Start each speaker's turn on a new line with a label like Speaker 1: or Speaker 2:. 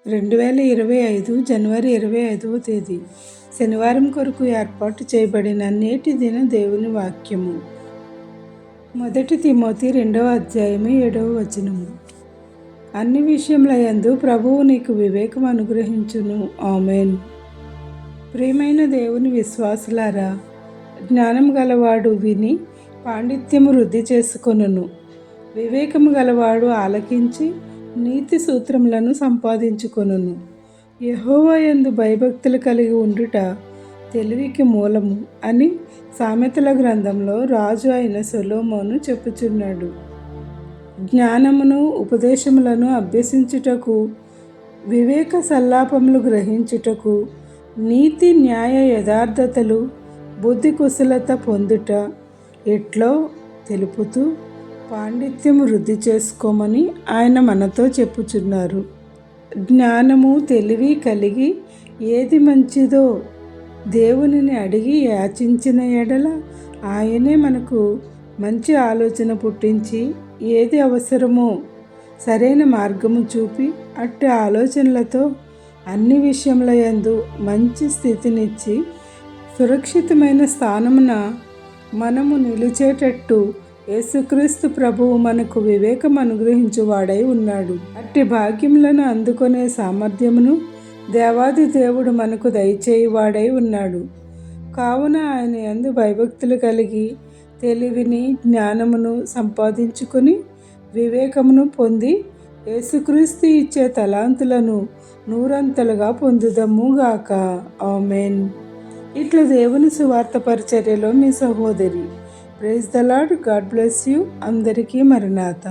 Speaker 1: 2025 జనవరి 25వ తేదీ శనివారం కొరకు ఏర్పాటు చేయబడిన నేటి దిన దేవుని వాక్యము. 1 తిమోతి 2వ అధ్యాయము 7వ వచనము. అన్ని విషయములయందు ప్రభువు నీకు వివేకం అనుగ్రహించును. ఆమేన్. ప్రియమైన దేవుని విశ్వాసులారా, జ్ఞానం గలవాడు విని పాండిత్యము వృద్ధి చేసుకొనును. వివేకము గలవాడు ఆలకించి నీతి సూత్రములను సంపాదించుకొనును. యెహోవా యందు భయభక్తులు కలిగి ఉండుట తెలివికి మూలము అని సామెతల గ్రంథంలో రాజు అయిన సొలొమోను చెప్పుచున్నాడు. జ్ఞానమును ఉపదేశములను అభ్యసించుటకు, వివేక సల్లాపములు గ్రహించుటకు, నీతి న్యాయ యథార్థతలు బుద్ధి కుశలత పొందుట ఎట్లో తెలుపుతూ పాండిత్యము వృద్ధి చేసుకోమని ఆయన మనతో చెప్పుచున్నారు. జ్ఞానము తెలివి కలిగి ఏది మంచిదో దేవునిని అడిగి యాచించిన ఎడల ఆయనే మనకు మంచి ఆలోచన పుట్టించి ఏది అవసరమో సరైన మార్గము చూపి అట్టి ఆలోచనలతో అన్ని విషయముల యందు మంచి స్థితినిచ్చి సురక్షితమైన స్థానమున మనము నిలిచేటట్టు యేసుక్రీస్తు ప్రభువు మనకు వివేకం అనుగ్రహించువాడై ఉన్నాడు. అట్టి భాగ్యములను అందుకునే సామర్థ్యమును దేవాది దేవుడు మనకు దయచేయువాడై ఉన్నాడు. కావున ఆయన యందు భయభక్తులు కలిగి తెలివిని జ్ఞానమును సంపాదించుకొని వివేకమును పొంది యేసుక్రీస్తు ఇచ్చే తలాంతులను నూరంతలుగా పొందుదముగాక. ఆమేన్. ఇట్లా దేవుని సువార్త పరిచర్యలో మీ సహోదరి. Praise the Lord. God bless you. అందరికీ మరణాత.